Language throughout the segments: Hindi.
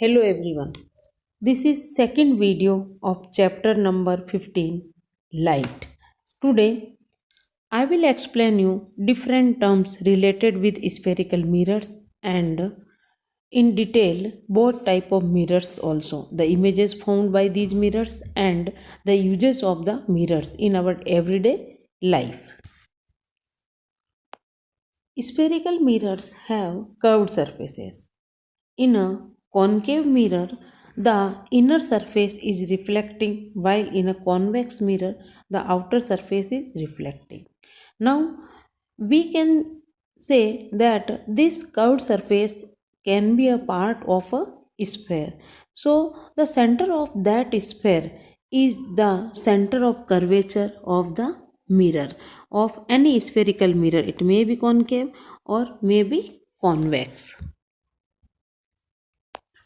Hello everyone. This is second video of chapter number 15 Light. Today I will explain you different terms related with spherical mirrors and in detail both type of mirrors also, the images found by these mirrors and the uses of the mirrors in our everyday life. Spherical mirrors have curved surfaces. In a concave mirror, the inner surface is reflecting, while in a convex mirror, the outer surface is reflecting. Now, we can say that this curved surface can be a part of a sphere. So, the center of that sphere is the center of curvature of the mirror, of any spherical mirror. It may be concave or may be convex.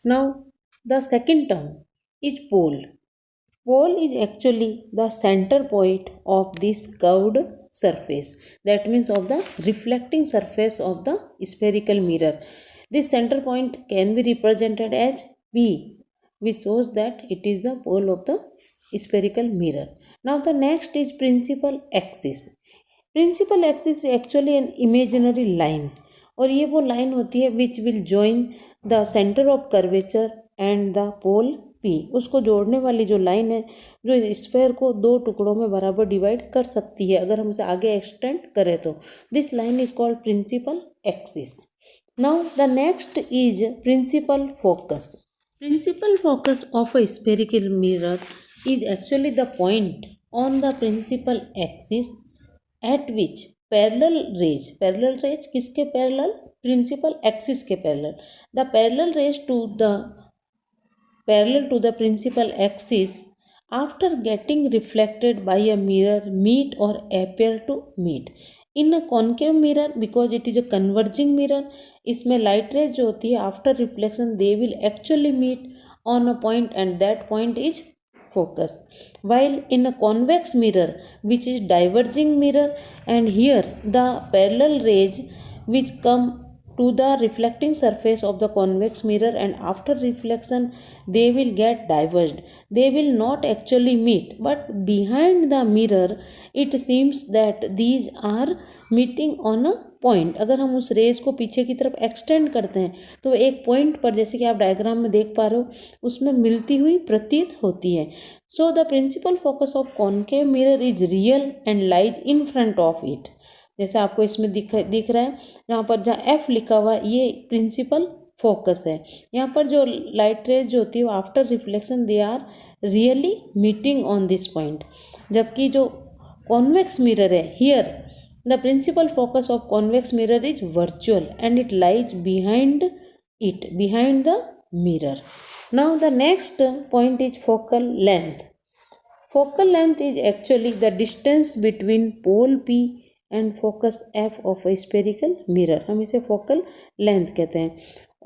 Now, the second term is pole. Pole is actually the center point of this curved surface. That means of the reflecting surface of the spherical mirror. This center point can be represented as P, which shows that it is the pole of the spherical mirror. Now, the next is principal axis. Principal axis actually an imaginary line और ये वो लाइन होती है which will join the centre of curvature and the pole P. उसको जोड़ने वाली जो लाइन है जो स्फेयर को दो टुकड़ों में बराबर डिवाइड कर सकती है अगर हम उसे आगे एक्सटेंड करें तो this line is called principal axis. Now the next is principal focus. Principal focus of a spherical mirror is actually the point on the principal axis at which parallel rays किसके पैरेलल, प्रिंसिपल एक्सिस के parallel, the parallel rays to the parallel to the principal axis after getting reflected by a mirror meet or appear to meet. In a concave mirror, because it is a converging mirror, इसमें light rays जो होती है after reflection they will actually meet on a point and that point is focus. While in a convex mirror which is diverging mirror, and here the parallel rays which come to the reflecting surface of the convex mirror and after reflection they will get diverged, they will not actually meet, but behind the mirror it seems that these are meeting on a point. अगर हम उस रेज को पीछे की तरफ एक्सटेंड करते हैं तो एक पॉइंट पर, जैसे कि आप डायग्राम में देख पा रहे हो, उसमें मिलती हुई प्रतीत होती है। So the principal focus of concave mirror is real and lies in front of it. जैसे आपको इसमें दिख रहा है, यहाँ पर जहाँ एफ लिखा हुआ ये प्रिंसिपल फोकस है। यहाँ पर जो लाइट रेज जो होती है वो after reflection they are really meeting on this point, जबकि जो कॉन्वेक्स मिरर है here the principal focus of convex mirror is virtual and it lies behind the mirror. Now the next point is focal length. Focal length is actually the distance between pole P and focus F of a spherical mirror. हम इसे focal length कहते हैं।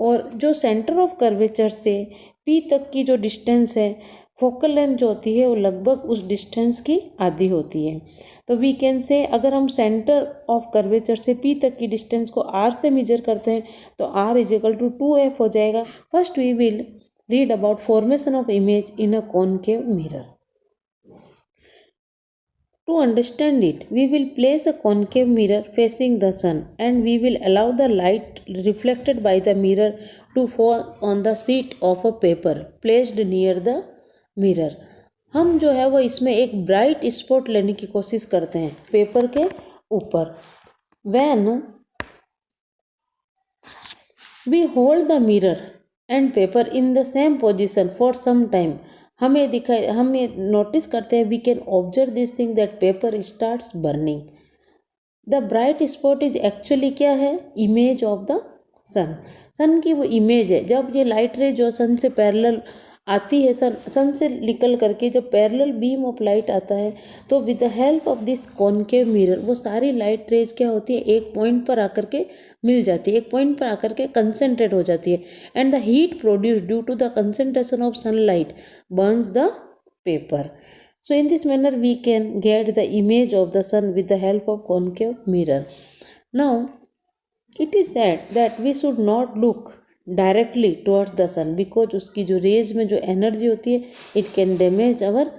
और जो सेंटर ऑफ कर्वेचर से P तक की जो डिस्टेंस है, फोकल लेंथ जो होती है वो लगभग उस डिस्टेंस की आधी होती है। तो वी कैन से अगर हम सेंटर ऑफ कर्वेचर से P तक की डिस्टेंस को R से मेजर करते हैं तो R is equal to 2F हो जाएगा। First we will read about formation of image in a concave mirror. To understand it, we will place a concave mirror facing the sun and we will allow the light reflected by the mirror to fall on the sheet of a paper placed near the mirror. हम जो है वो इसमें एक ब्राइट स्पॉट लेने की कोशिश करते हैं पेपर के ऊपर। When we hold the mirror and paper in the same position for some time, हम ये नोटिस करते हैं, we can observe this thing that paper starts burning. The bright spot is actually क्या है, इमेज ऑफ द सन की वो इमेज है। जब ये लाइट रे जो सन से पैरेलल आती है, सन से निकल करके जब पैरेलल बीम ऑफ लाइट आता है तो with the help of this concave mirror वो सारी लाइट रेज क्या होती है, एक पॉइंट पर आकर के मिल जाती है, एक पॉइंट पर आकर के कंसंट्रेट हो जाती है and the heat produce due to the concentration of sunlight burns the paper. So in this manner we can get the image of the sun with the help of concave mirror. Now it is said that we should not look directly towards the sun, because उसकी जो रेज में जो एनर्जी होती है it can damage our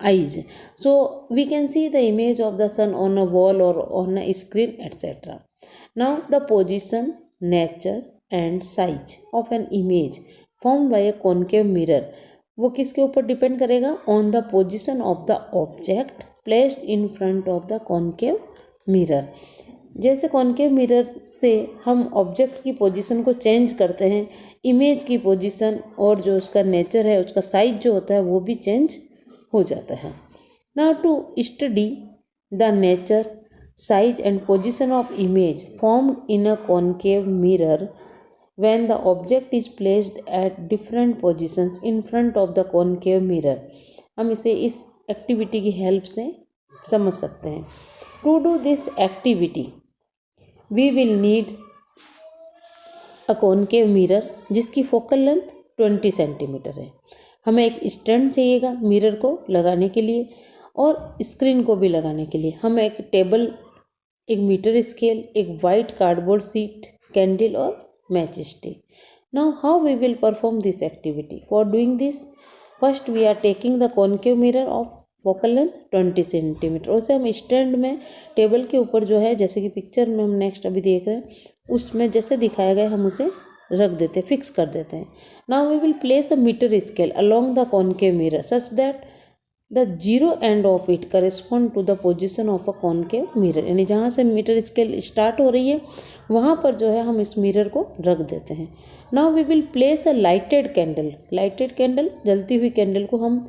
eyes. So we can see the image of the sun on a wall or on a screen, etc. Now the position, nature and size of an image formed by a concave mirror, वो किसके ऊपर डिपेंड करेगा? On the position of the object placed in front of the concave mirror. जैसे कॉन्केव मिरर से हम ऑब्जेक्ट की पोजीशन को चेंज करते हैं, इमेज की पोजीशन और जो उसका नेचर है, उसका साइज जो होता है वो भी चेंज हो जाता है। Now to study the nature, size and position of image formed in a concave mirror when the object is placed at different positions in front of the concave mirror, हम इसे इस एक्टिविटी की हेल्प से समझ सकते हैं। To do this activity we will need a concave mirror जिसकी फोकल लेंथ 20 सेंटीमीटर है। हमें एक स्टैंड चाहिएगा मिरर को लगाने के लिए और स्क्रीन को भी लगाने के लिए। हमें एक टेबल, एक मीटर स्केल, एक वाइट कार्डबोर्ड शीट, कैंडल और match stick. Now how we will perform this activity? For doing this first we are taking the concave mirror of focal length 20 centimetre. उसे हम स्टैंड में टेबल के ऊपर जो है, जैसे कि पिक्चर में हम नेक्स्ट अभी देख रहे हैं उसमें जैसे दिखाया गया, हम उसे रख देते, फिक्स कर देते हैं। Now we will place a metre scale along the concave mirror such that the zero end of it correspond to the position of a concave mirror, यानी जहाँ से मीटर स्केल स्टार्ट हो रही है वहाँ पर जो है हम इस मिरर को रख देते हैं। Now we will place a lighted candle, lighted candle, जलती हुई कैंडल को हम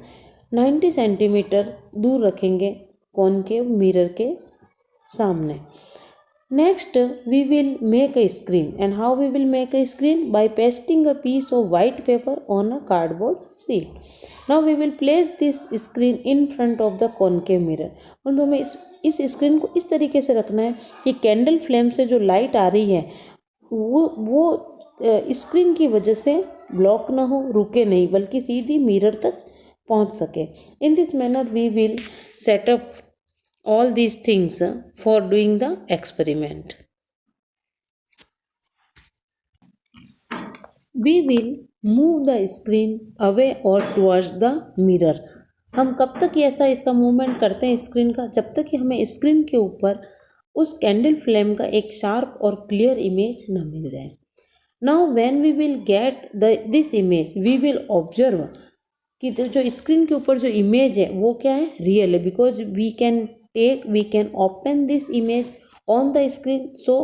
90 सेंटीमीटर दूर रखेंगे कॉन्केव मिरर के सामने। Next, we will make a screen. And how we will make a screen? By pasting a piece of white paper on a cardboard sheet. Now we will place this screen in front of the concave mirror. और हमें इस स्क्रीन को इस तरीके से रखना है कि कैंडल फ्लेम से जो लाइट आ रही है वो स्क्रीन की वजह से ब्लॉक ना हो, रुके नहीं, बल्कि सीधी मिरर तक पहुंच सके। In this manner we will set up all these things for doing the experiment. We will move the screen away or towards the mirror. हम कब तक ऐसा इसका मूवमेंट करते हैं स्क्रीन का? जब तक कि हमें स्क्रीन के ऊपर उस कैंडल फ्लेम का एक शार्प और क्लियर इमेज न मिल जाए। Now when we will get this image, we will observe कि जो स्क्रीन के ऊपर जो इमेज है वो क्या है? रियल है, because we can obtain this image on the screen. So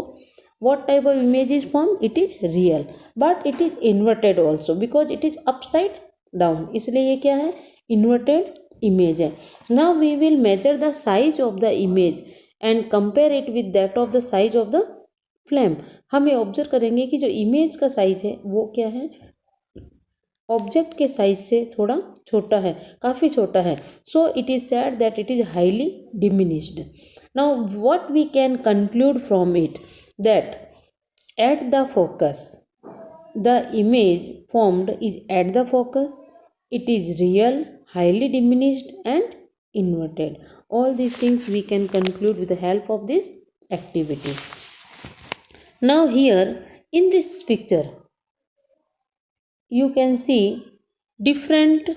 what type of image is formed? It is real, but it is inverted also because it is upside down, इसलिए ये क्या है? inverted image है। Now we will measure the size of the image and compare it with that of the size of the flame. हम ये ऑब्जर्व करेंगे कि जो इमेज का साइज है वो क्या है? ऑब्जेक्ट के साइज से थोड़ा छोटा है, काफ़ी छोटा है। So it is said that it is highly diminished. Now what we can conclude from it? That at the focus the image formed is at the focus, it is real, highly diminished and inverted. All these things we can conclude with the help of this activity. Now here in this picture you can see different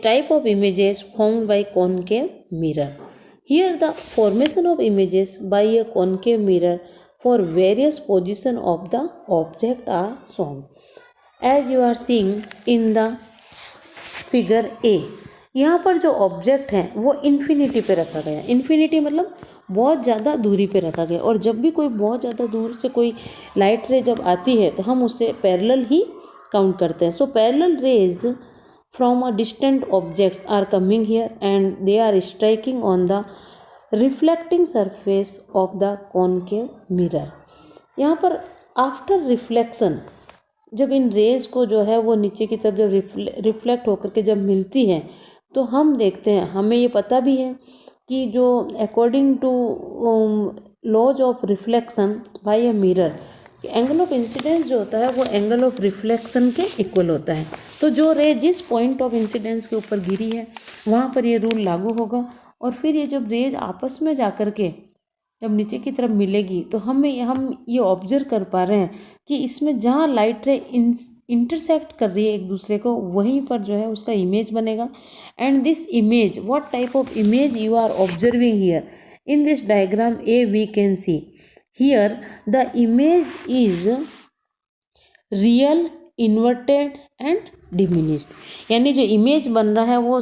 type of images formed by concave mirror. Here the formation of images by a concave mirror for various position of the object are shown. As you are seeing in the figure A, यहाँ पर जो ऑब्जेक्ट है वो इन्फिनिटी पे रखा गया। इन्फिनिटी मतलब बहुत ज़्यादा दूरी पे रखा गया, और जब भी कोई बहुत ज़्यादा दूर से कोई लाइट रे जब आती है तो हम उसे पैरेलल ही काउंट करते हैं। So parallel rays from a distant objects are coming here and they are striking on the reflecting surface of the concave mirror. यहाँ पर आफ्टर रिफ्लेक्शन, जब इन रेज को जो है वो नीचे की तरफ जब रिफ्लेक्ट होकर के जब मिलती है तो हम देखते हैं, हमें ये पता भी है कि जो according to laws of reflection by a mirror, angle of incidence जो होता है वो एंगल ऑफ रिफ्लेक्शन के इक्वल होता है। तो जो रे जिस पॉइंट ऑफ इंसिडेंस के ऊपर गिरी है वहाँ पर ये रूल लागू होगा, और फिर ये जब रेज आपस में जा कर के जब नीचे की तरफ मिलेगी तो हम ये ऑब्जर्व कर पा रहे हैं कि इसमें जहाँ लाइट रे इंटरसेक्ट कर रही है एक दूसरे को, वहीं पर जो है उसका इमेज बनेगा। And this image, what type of image you are observing here in this diagram A, we can see here the image is real, inverted and diminished. यानी जो इमेज बन रहा है वो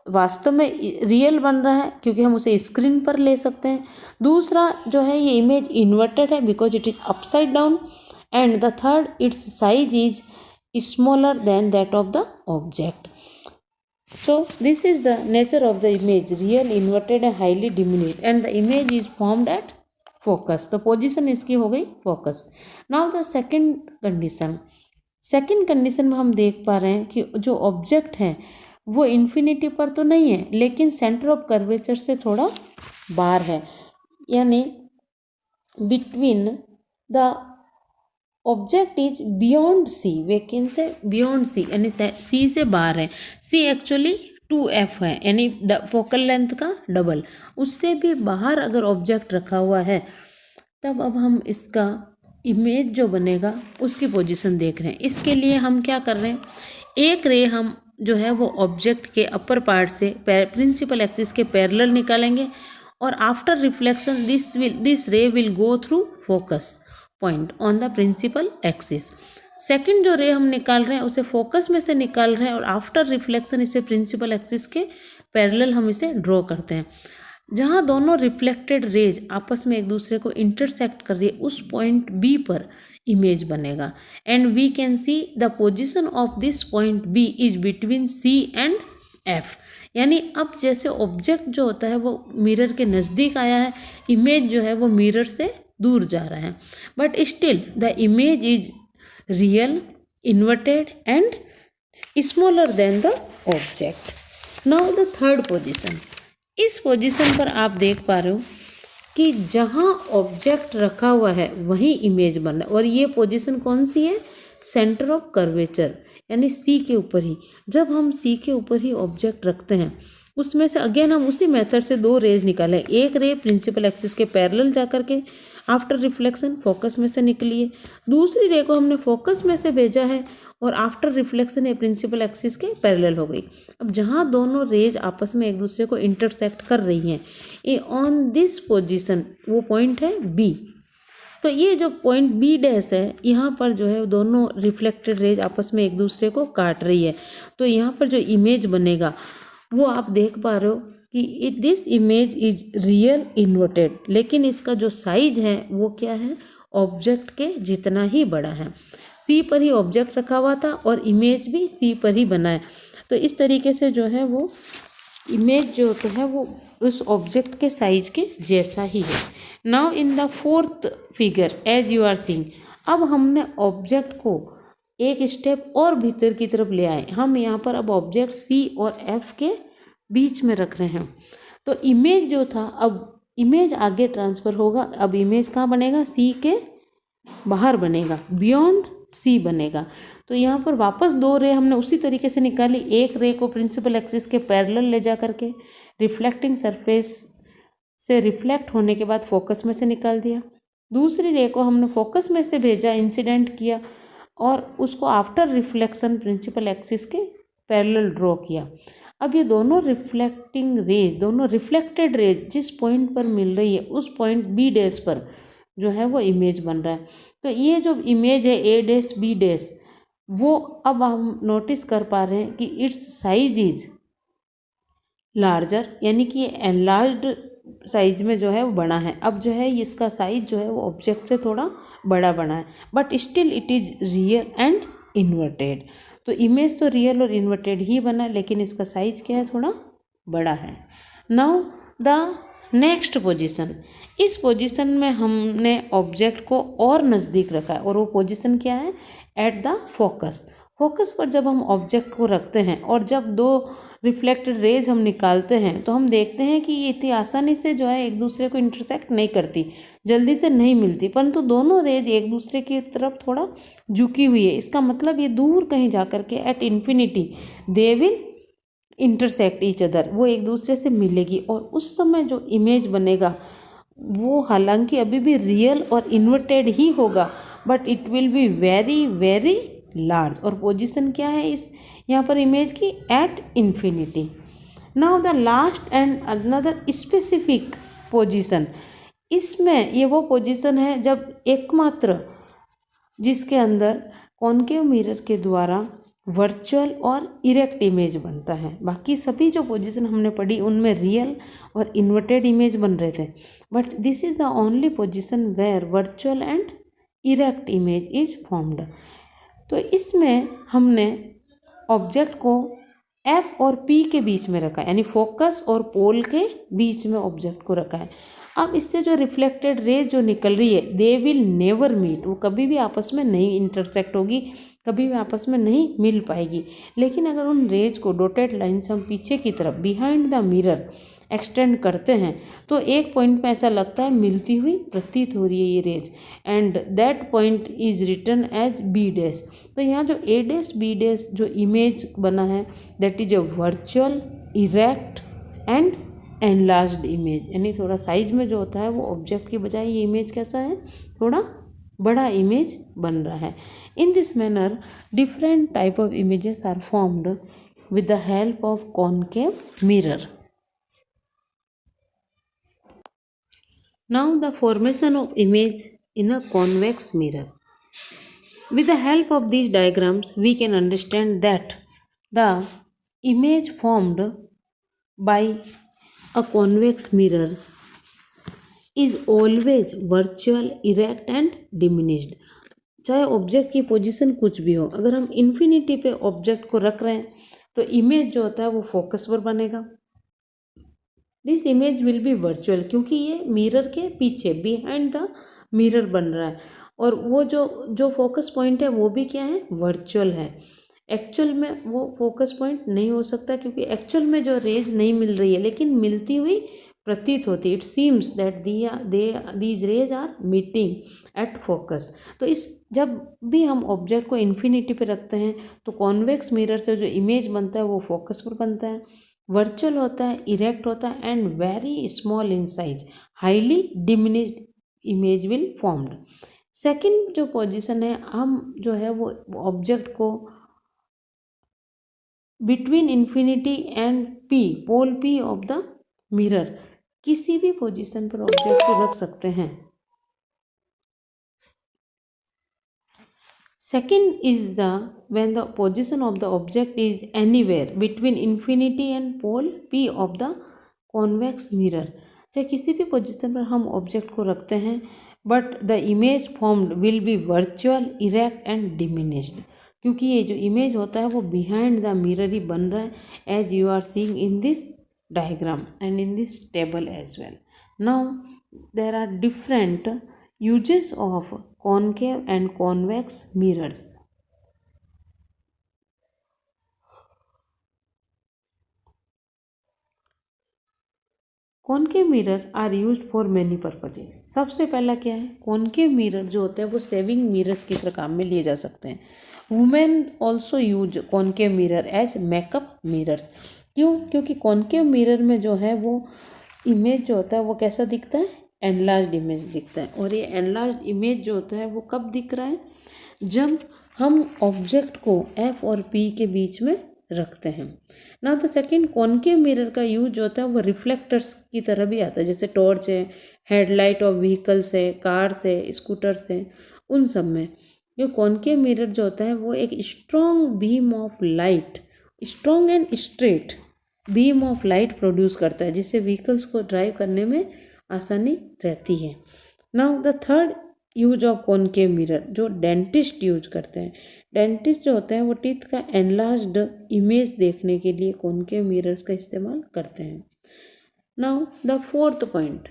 वास्तव में रियल बन रहा है क्योंकि हम उसे स्क्रीन पर ले सकते हैं। दूसरा जो है ये इमेज इन्वर्टेड है because it is upside down. And the third, it's size is smaller than that of the object. So this is the nature of the image, real, inverted and highly diminished, and the image is formed at focus. तो पोजीशन इसकी हो गई focus. Now the second condition, second condition में हम देख पा रहे हैं कि जो ऑब्जेक्ट है वो इन्फिनिटी पर तो नहीं है लेकिन सेंटर ऑफ कर्वेचर से थोड़ा बाहर है, यानी between the object is beyond C, we can say beyond C, यानी सी से बाहर है। सी एक्चुअली 2f है, यानी फोकल लेंथ का डबल। उससे भी बाहर अगर ऑब्जेक्ट रखा हुआ है तब अब हम इसका इमेज जो बनेगा उसकी पोजीशन देख रहे हैं। इसके लिए हम क्या कर रहे हैं, एक रे हम जो है वो ऑब्जेक्ट के अपर पार्ट से प्रिंसिपल एक्सिस के पैरेलल निकालेंगे और after reflection this ray will go through focus point on the principal axis. Second जो रे हम निकाल रहे हैं उसे फोकस में से निकाल रहे हैं और आफ्टर रिफ्लेक्शन इसे प्रिंसिपल एक्सिस के पैरेलल हम इसे ड्रॉ करते हैं। जहाँ दोनों रिफ्लेक्टेड रेज आपस में एक दूसरे को इंटरसेक्ट कर रही है उस पॉइंट बी पर इमेज बनेगा। And we can see the position of this point B is between C and F. यानी अब जैसे ऑब्जेक्ट जो होता है वो मिरर के नज़दीक आया है, इमेज जो है वो मिरर से दूर जा रहा है, but still the image is real, inverted and smaller than the object. Now the third position, इस पोजीशन पर आप देख पा रहे हो कि जहाँ ऑब्जेक्ट रखा हुआ है वहीं इमेज बन रहा है। और ये पोजीशन कौन सी है, सेंटर ऑफ कर्वेचर, यानी सी के ऊपर ही। जब हम सी के ऊपर ही ऑब्जेक्ट रखते हैं उसमें से अगेन हम उसी मेथड से दो रेज निकालें। एक रे प्रिंसिपल एक्सिस के पैरेलल जा करके आफ्टर रिफ्लेक्शन फोकस में से निकली है, दूसरी रे को हमने फोकस में से भेजा है और आफ्टर रिफ्लेक्शन ये प्रिंसिपल एक्सिस के पैरेलल हो गई। अब जहाँ दोनों रेज आपस में एक दूसरे को इंटरसेक्ट कर रही हैं, ये ऑन दिस पोजीशन वो पॉइंट है बी। तो ये जो पॉइंट बी डैश है, यहाँ पर जो है दोनों रिफ्लेक्टेड रेज आपस में एक दूसरे को काट रही है। तो यहाँ पर जो इमेज बनेगा वो आप देख पा रहे हो कि this image is real, inverted, लेकिन इसका जो साइज है वो क्या है, ऑब्जेक्ट के जितना ही बड़ा है। सी पर ही ऑब्जेक्ट रखा हुआ था और इमेज भी सी पर ही बना है। तो इस तरीके से जो है वो इमेज जो होता है वो उस ऑब्जेक्ट के साइज के जैसा ही है। Now in the fourth figure as you are seeing, अब हमने ऑब्जेक्ट को एक स्टेप और भीतर की तरफ ले आए। हम यहाँ पर अब ऑब्जेक्ट सी और एफ के बीच में रख रहे हैं। तो इमेज जो था, अब इमेज आगे ट्रांसफ़र होगा। अब इमेज कहाँ बनेगा, सी के बाहर बनेगा, बियॉन्ड सी बनेगा। तो यहाँ पर वापस दो रे हमने उसी तरीके से निकाली। एक रे को प्रिंसिपल एक्सिस के पैरेलल ले जा करके रिफ्लेक्टिंग सरफेस से रिफ्लेक्ट होने के बाद फोकस में से निकाल दिया। दूसरी रे को हमने फोकस में से भेजा, इंसिडेंट किया और उसको आफ्टर रिफ्लेक्शन प्रिंसिपल एक्सिस के पैरेलल ड्रॉ किया। अब ये दोनों रिफ्लेक्टिंग रेज, दोनों रिफ्लेक्टेड रेज जिस पॉइंट पर मिल रही है उस पॉइंट बी डैश पर जो है वो इमेज बन रहा है। तो ये जो इमेज है ए डैश बी डैश, वो अब हम नोटिस कर पा रहे हैं कि इट्स साइज इज लार्जर, यानी कि ये एनलार्ज्ड साइज में जो है वो बड़ा है। अब जो है इसका साइज जो है वो ऑब्जेक्ट से थोड़ा बड़ा बना है, but still it is real and inverted. तो इमेज तो रियल और इन्वर्टेड ही बना, लेकिन इसका साइज क्या है, थोड़ा बड़ा है। नाउ द नेक्स्ट पोजीशन, इस पोजीशन में हमने ऑब्जेक्ट को और नज़दीक रखा है और वो पोजीशन क्या है, एट द फोकस। फोकस पर जब हम ऑब्जेक्ट को रखते हैं और जब दो रिफ्लेक्टेड रेज हम निकालते हैं तो हम देखते हैं कि ये इतनी आसानी से जो है एक दूसरे को इंटरसेक्ट नहीं करती, जल्दी से नहीं मिलती, परंतु दोनों रेज एक दूसरे की तरफ थोड़ा झुकी हुई है। इसका मतलब ये दूर कहीं जा कर के at infinity they will intersect each other, वो एक दूसरे से मिलेगी और उस समय जो इमेज बनेगा वो हालांकि अभी भी रियल और इन्वर्टेड ही होगा, but it will be very very large. और पोजीशन क्या है इस यहाँ पर इमेज की? At infinity. Now the last and another specific position, इसमें ये वो पोजीशन है जब एकमात्र जिसके अंदर कॉनकेव मिरर के द्वारा वर्चुअल और इरेक्ट इमेज बनता है। बाकी सभी जो पोजीशन हमने पढ़ी उनमें रियल और इन्वर्टेड इमेज बन रहे थे, but this is the only position where virtual and erect image is formed. तो इसमें हमने ऑब्जेक्ट को एफ और पी के बीच में रखा है, यानी फोकस और पोल के बीच में ऑब्जेक्ट को रखा है। अब इससे जो रिफ्लेक्टेड रेज जो निकल रही है, दे विल नेवर मीट, वो कभी भी आपस में नहीं इंटरसेक्ट होगी, कभी भी आपस में नहीं मिल पाएगी। लेकिन अगर उन रेज को डॉटेड लाइन से हम पीछे की तरफ बिहाइंड द मिरर एक्सटेंड करते हैं तो एक पॉइंट पे ऐसा लगता है मिलती हुई प्रतीत हो रही है ये rays, and that point is written as B dash. तो यहाँ जो ए डैश बी डैश जो इमेज बना है, that is a virtual erect and enlarged image, यानी थोड़ा साइज में जो होता है वो ऑब्जेक्ट की बजाय ये इमेज कैसा है, थोड़ा बड़ा इमेज बन रहा है। In this manner different type of images are formed with the help of concave mirror. Now the formation of image in a convex mirror. With the help of these diagrams, we can understand that the image formed by a convex mirror is always virtual, erect and diminished. चाहे ऑब्जेक्ट की पोजीशन कुछ भी हो, अगर हम इन्फिनिटी पे ऑब्जेक्ट को रख रहे हैं तो इमेज जो होता है वो फोकस पर बनेगा। This image will be virtual, क्योंकि ये मिरर के पीछे बिहाइंड द मिरर बन रहा है, और वो जो फोकस पॉइंट है वो भी क्या है, वर्चुअल है। एक्चुअल में वो फोकस पॉइंट नहीं हो सकता, क्योंकि एक्चुअल में जो रेज नहीं मिल रही है लेकिन मिलती हुई प्रतीत होती। It seems that these rays are meeting at focus. तो इस जब भी हम ऑब्जेक्ट को इन्फिनिटी पे रखते हैं तो कॉन्वेक्स मिरर से जो इमेज बनता है वो फोकस पर बनता है, वर्चुअल होता है, इरेक्ट होता है and very small in size, highly diminished image will formed. Second जो पोजीशन है, हम जो है वो ऑब्जेक्ट को between infinity and P, pole P of the mirror, किसी भी पोजीशन पर ऑब्जेक्ट को रख सकते हैं। Second is when the position of the object is anywhere between infinity and pole P of the convex mirror। चाहे किसी भी पोजीशन पर हम ऑब्जेक्ट को रखते हैं, but the image formed will be virtual, erect and diminished, क्योंकि ये जो इमेज होता है वो बिहाइंड द मिरर ही बन रहा है, as you are seeing in this diagram and in this table as well. Now there are different uses of concave and convex mirrors. Concave mirror are used for many purposes. सबसे पहला क्या है, कॉनकेव मिरर जो होते हैं वो सेविंग मिरर्स की तरह काम में लिए जा सकते हैं। Women also use concave mirror as makeup mirrors. क्यों? क्योंकि कॉनकेव मिरर में जो है वो इमेज जो होता है वो कैसा दिखता है, एनलार्ज्ड इमेज दिखता है। और ये एनलार्ज्ड इमेज जो होता है वो कब दिख रहा है, जब हम ऑब्जेक्ट को एफ और पी के बीच में रखते हैं। ना द सेकेंड, कॉनकेव मिरर का यूज जो होता है वो रिफ्लेक्टर्स की तरह भी आता है, जैसे टॉर्च है, हेडलाइट ऑफ व्हीकल्स है, कार्स है, स्कूटर्स है, उन सब में जो कॉनकेव मिरर जो होता है वो एक strong beam of light, strong and straight beam of light produce करता है, जिससे व्हीकल्स को ड्राइव करने में आसानी रहती है। Now the third use of concave mirror जो डेंटिस्ट यूज करते हैं। डेंटिस्ट जो होते हैं वो टीथ का एनलार्ज्ड इमेज देखने के लिए कॉनकेव मिरर्स का इस्तेमाल करते हैं। Now the fourth point,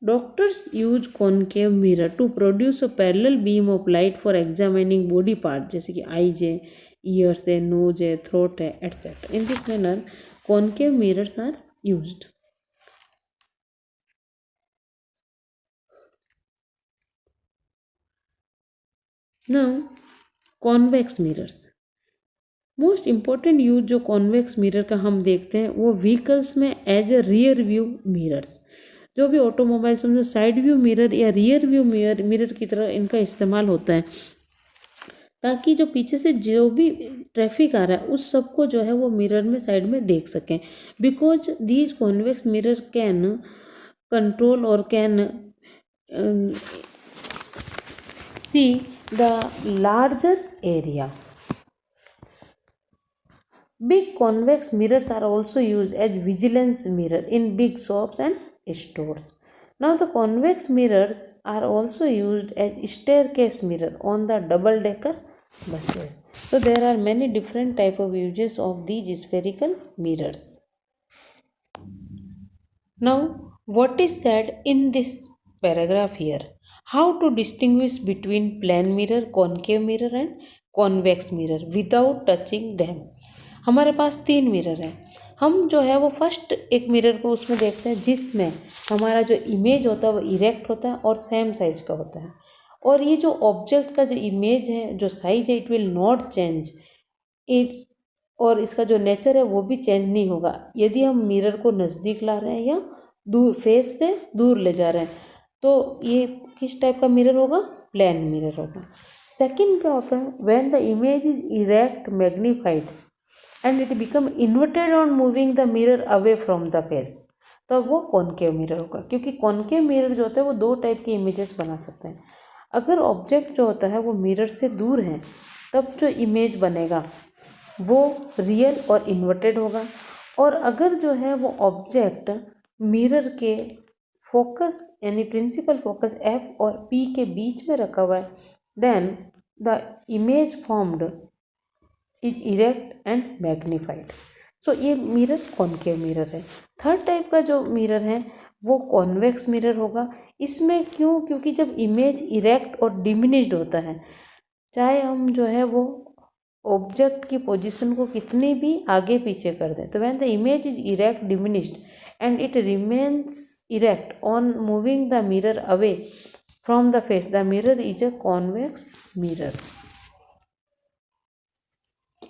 doctors use concave mirror to produce a parallel beam of light for examining body part, जैसे कि आईज है, ईयर्स है, नोज है, थ्रोट है, etcetera. In this manner concave mirrors are used. Now convex mirrors, most important use जो कॉन्वेक्स मिरर का हम देखते हैं वो व्हीकल्स में as a rear view mirrors. जो भी ऑटोमोबाइल्स में साइड व्यू मिरर या रियर व्यू मिरर की तरह इनका इस्तेमाल होता है, ताकि जो पीछे से जो भी ट्रैफिक आ रहा है उस सबको जो है वो मिरर में साइड में देख सकें। Because these convex mirror can control और can see the larger area. Big convex mirrors are also used as vigilance mirror in big shops and stores. Now the convex mirrors are also used as staircase mirror on the double decker buses. So there are many different type of uses of these spherical mirrors. Now what is said in this paragraph here? How to distinguish between plane mirror, concave mirror and convex mirror without touching them. हमारे पास 3 मिरर है। हम जो है वो फर्स्ट एक मिरर को उसमें देखते हैं जिसमें हमारा जो इमेज होता है वो इरेक्ट होता है और सेम साइज का होता है, और ये जो ऑब्जेक्ट का जो इमेज है, जो साइज है, it will not change it, और इसका जो नेचर है वो भी चेंज नहीं होगा यदि हम मिरर को नज़दीक ला रहे हैं या दूर, फेस से दूर ले जा रहे हैं। तो ये किस टाइप का मिरर होगा? प्लेन मिरर होगा। सेकंड क्या होता है? When the image is erect magnified and it become inverted on moving the mirror away from the face, तो वो कॉनकेव मिरर होगा। क्योंकि कॉनकेव मिरर जो होता है वो 2 टाइप के इमेजेस बना सकते हैं। अगर ऑब्जेक्ट जो होता है वो मिरर से दूर है तब जो इमेज बनेगा वो रियल और इन्वर्टेड होगा, और अगर जो है वो ऑब्जेक्ट मिरर के फोकस यानी प्रिंसिपल फोकस F और P के बीच में रखा हुआ है, then the image formed is erect and magnified. So ये मिरर कॉनकेव मिरर है। थर्ड टाइप का जो मिरर है वो कॉन्वेक्स मिरर होगा। इसमें क्यों? क्योंकि जब इमेज इरेक्ट और डिमिनिश्ड होता है, चाहे हम जो है वो ऑब्जेक्ट की पोजीशन को कितनी भी आगे पीछे कर दें, तो when the image is erect diminished and it remains erect on moving the mirror away from the face, the mirror is a convex mirror.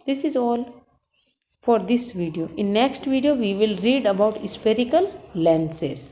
This is all for this video. In next video we will read about spherical lenses.